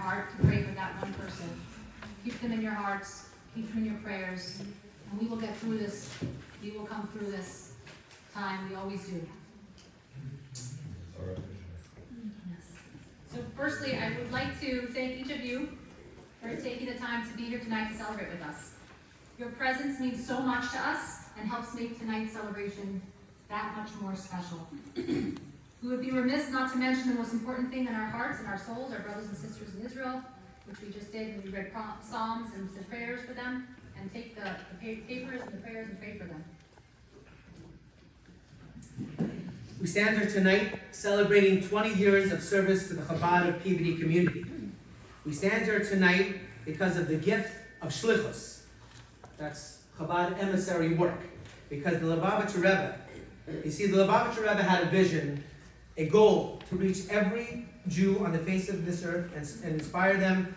heart to pray for that one person. Keep them in your hearts, keep them in your prayers, and we will get through this. We will come through this time. We always do. So firstly, I would like to thank each of you for taking the time to be here tonight to celebrate with us. Your presence means so much to us and helps make tonight's celebration that much more special. We would be remiss not to mention the most important thing in our hearts and our souls, our brothers and sisters in Israel, which we just did when we read Psalms and said prayers for them, and take the papers and the prayers and pray for them. We stand here tonight celebrating 20 years of service to the Chabad of Peabody community. We stand here tonight because of the gift of shlichus. That's Chabad emissary work. Because the Lubavitcher Rebbe, you see, the Lubavitcher Rebbe had a vision, a goal to reach every Jew on the face of this earth and inspire them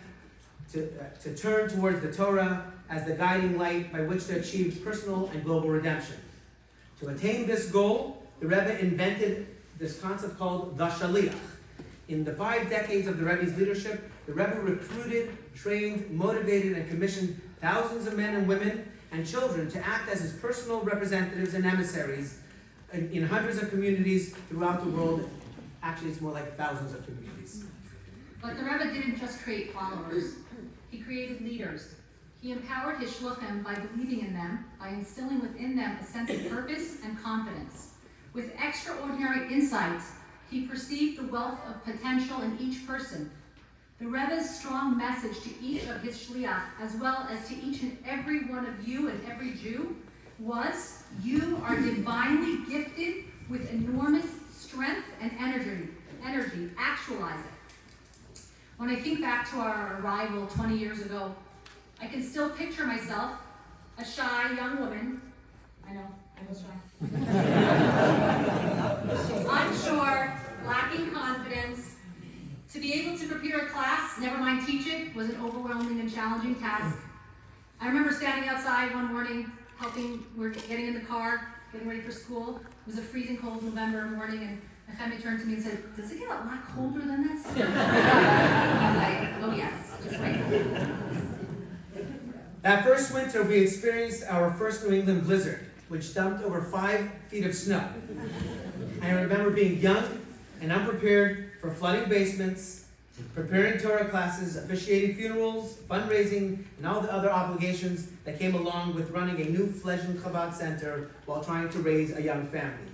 to turn towards the Torah as the guiding light by which to achieve personal and global redemption. To attain this goal, the Rebbe invented this concept called the Shaliach. In the 5 decades of the Rebbe's leadership, the Rebbe recruited, trained, motivated, and commissioned thousands of men and women and children to act as his personal representatives and emissaries in hundreds of communities throughout the world. Actually, it's more like thousands of communities. But the Rebbe didn't just create followers. He created leaders. He empowered his shluchim by believing in them, by instilling within them a sense of purpose and confidence. With extraordinary insight, he perceived the wealth of potential in each person. The Rebbe's strong message to each of his shliach, as well as to each and every one of you and every Jew, was, you are divinely gifted with enormous strength and energy. Actualize it. When I think back to our arrival 20 years ago, I can still picture myself, a shy young woman. I know, I was shy. Unsure, lacking confidence. To be able to prepare a class, never mind teach it, was an overwhelming and challenging task. I remember standing outside one morning, we're getting in the car, getting ready for school. It was a freezing cold November morning, and Nechemia turned to me and said, "Does it get a lot colder than this?" I was like, "Oh yes, just wait." That first winter, we experienced our first New England blizzard, which dumped over 5 feet of snow. I remember being young and unprepared for flooding basements, preparing Torah classes, officiating funerals, fundraising, and all the other obligations that came along with running a new fledgling Chabad center while trying to raise a young family.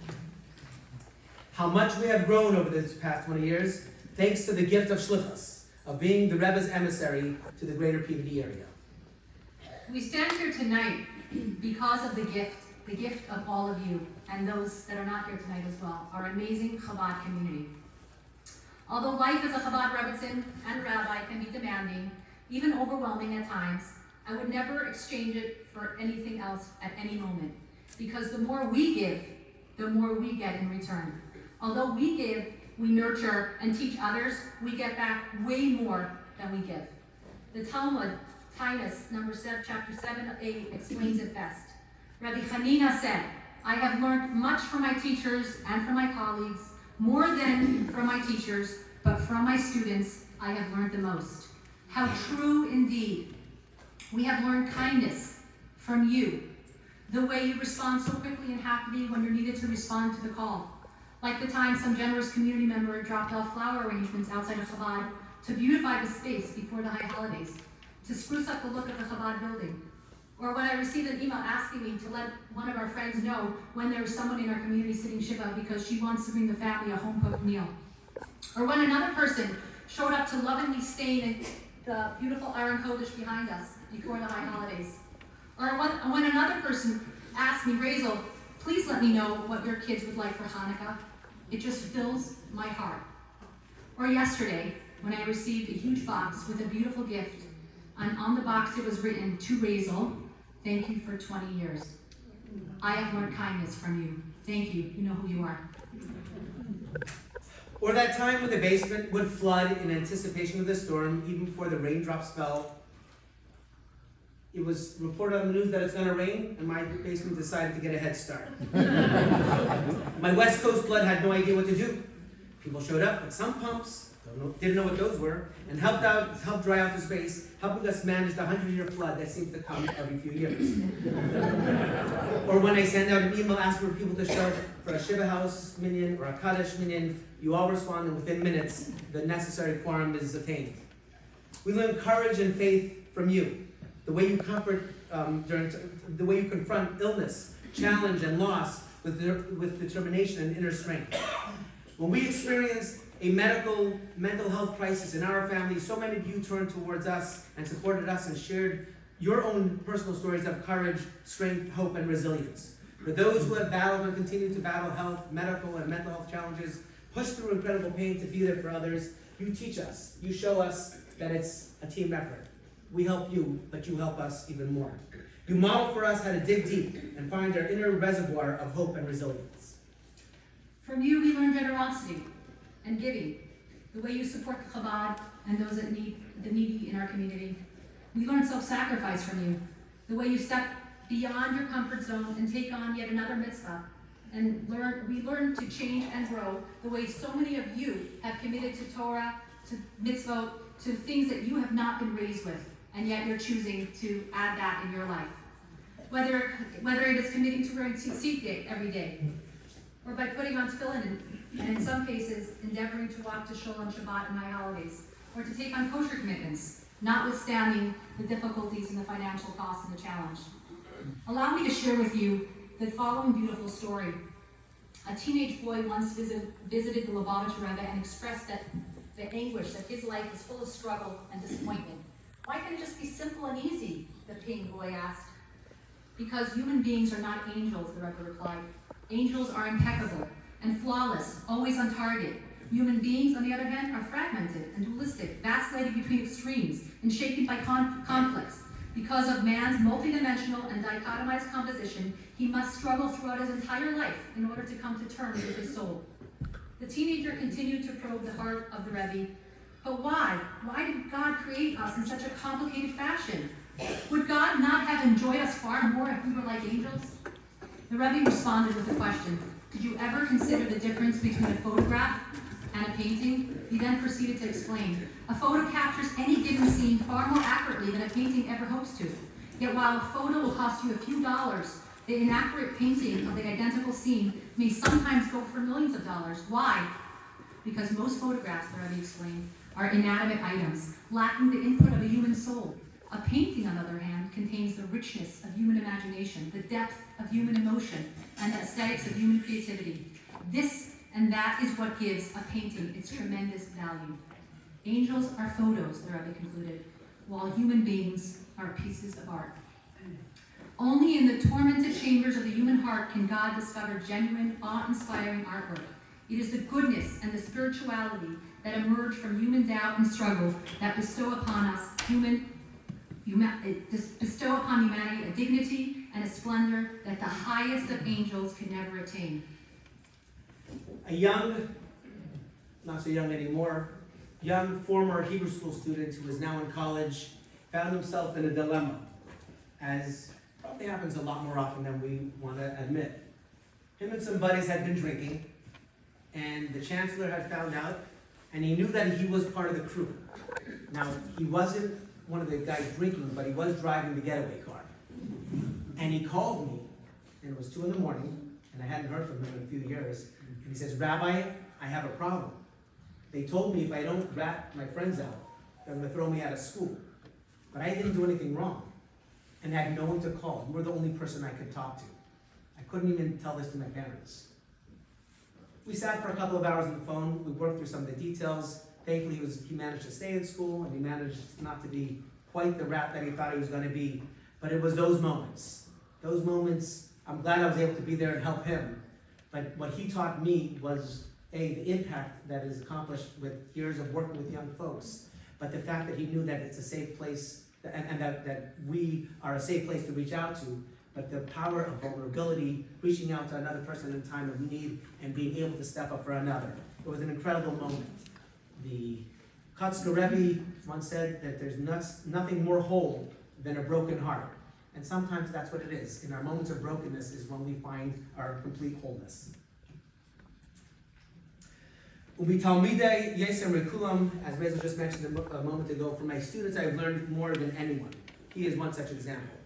How much we have grown over this past 20 years, thanks to the gift of shlichus, of being the Rebbe's emissary to the greater Peabody area. We stand here tonight because of the gift of all of you, and those that are not here tonight as well, our amazing Chabad community. Although life as a Chabad Rebbetzin and rabbi can be demanding, even overwhelming at times, I would never exchange it for anything else at any moment. Because the more we give, the more we get in return. Although we give, we nurture and teach others, we get back way more than we give. The Talmud, Titus, chapter 7-8, explains it best. Rabbi Hanina said, "I have learned much from my teachers and from my colleagues, more than from my teachers, but from my students I have learned the most." How true indeed. We have learned kindness from you. The way you respond so quickly and happily when you're needed to respond to the call. Like the time some generous community member dropped off flower arrangements outside of Chabad to beautify the space before the high holidays, to spruce up the look of the Chabad building. Or when I received an email asking me to let one of our friends know when there was someone in our community sitting Shiva because she wants to bring the family a home-cooked meal. Or when another person showed up to lovingly stain the beautiful Aron Kodesh behind us before the high holidays. Or when another person asked me, "Raizel, please let me know what your kids would like for Hanukkah." It just fills my heart. Or yesterday, when I received a huge box with a beautiful gift, and on the box it was written, "To Raizel, thank you for 20 years. I have learned kindness from you. Thank you. You know who you are." Or that time when the basement would flood in anticipation of the storm, even before the raindrops fell. It was reported on the news that it's going to rain, and my basement decided to get a head start. My West Coast blood had no idea what to do. People showed up with sump pumps, didn't know what those were, and helped dry out the space, helping us manage the 100-year flood that seems to come every few years. Or when I send out an email asking for people to show for a Shiva House minyan or a Kaddish minyan, you all respond, and within minutes, the necessary quorum is attained. We learn courage and faith from you, the way you comfort the way you confront illness, challenge, and loss with determination and inner strength. When we experienced a mental health crisis in our family, so many of you turned towards us and supported us and shared your own personal stories of courage, strength, hope, and resilience. For those who have battled and continue to battle health, medical, and mental health challenges, push through incredible pain to be there for others, you teach us, you show us that it's a team effort. We help you, but you help us even more. You model for us how to dig deep and find our inner reservoir of hope and resilience. From you, we learn generosity and giving, the way you support the Chabad and those that need the needy in our community. We learn self-sacrifice from you, the way you step beyond your comfort zone and take on yet another mitzvah. And we learn to change and grow the way so many of you have committed to Torah, to mitzvot, to things that you have not been raised with, and yet you're choosing to add that in your life. Whether it is committing to wearing tzitzit every day, or by putting on tefillin, and in some cases, endeavoring to walk to shul on Shabbat and high holidays, or to take on kosher commitments, notwithstanding the difficulties and the financial costs and the challenge. Allow me to share with you the following beautiful story. A teenage boy once visited the Lubavitcher Rebbe and expressed the anguish that his life is full of struggle and disappointment. Why can't it just be simple and easy? The paying boy asked. Because human beings are not angels, the Rebbe replied. Angels are impeccable and flawless, always on target. Human beings, on the other hand, are fragmented and dualistic, vacillating between extremes and shaken by conflicts. Because of man's multidimensional and dichotomized composition, he must struggle throughout his entire life in order to come to terms with his soul. The teenager continued to probe the heart of the Rebbe. But why? Why did God create us in such a complicated fashion? Would God not have enjoyed us far more if we were like angels? The Rebbe responded with a question. Did you ever consider the difference between a photograph and a painting? He then proceeded to explain. A photo captures any given scene far more accurately than a painting ever hopes to. Yet while a photo will cost you a few dollars, the inaccurate painting of the identical scene may sometimes go for millions of dollars. Why? Because most photographs, the Rebbe explained, are inanimate items, lacking the input of a human soul. A painting, on the other hand, contains the richness of human imagination, the depth of human emotion, and the aesthetics of human creativity. This and that is what gives a painting its tremendous value. Angels are photos, the Rebbe concluded, while human beings are pieces of art. Only in the tormented chambers of the human heart can God discover genuine, awe-inspiring artwork. It is the goodness and the spirituality that emerge from human doubt and struggle that bestow upon humanity a dignity and a splendor that the highest of angels can never attain. A young, not so young anymore, young former Hebrew school student who is now in college found himself in a dilemma, as probably happens a lot more often than we want to admit. Him and some buddies had been drinking, and the chancellor had found out, and he knew that he was part of the crew. Now, he wasn't one of the guys drinking, but he was driving the getaway car. And he called me, and it was 2 a.m, and I hadn't heard from him in a few years, and he says, Rabbi, I have a problem. They told me if I don't rat my friends out, they're going to throw me out of school. But I didn't do anything wrong, and I had no one to call. You were the only person I could talk to. I couldn't even tell this to my parents. We sat for a couple of hours on the phone. We worked through some of the details. Thankfully, he managed to stay in school, and he managed not to be quite the rat that he thought he was going to be. But it was those moments, I'm glad I was able to be there and help him. But what he taught me was, the impact that is accomplished with years of working with young folks, but the fact that he knew that it's a safe place, and that we are a safe place to reach out to, but the power of vulnerability, reaching out to another person in time of need, and being able to step up for another. It was an incredible moment. The Kotzker Rebbe once said that there's nothing more whole than a broken heart. And sometimes that's what it is. In our moments of brokenness is when we find our complete wholeness. U'mitalmidei yesem rekulam, as Raizel just mentioned a moment ago, from my students I've learned more than anyone. He is one such example.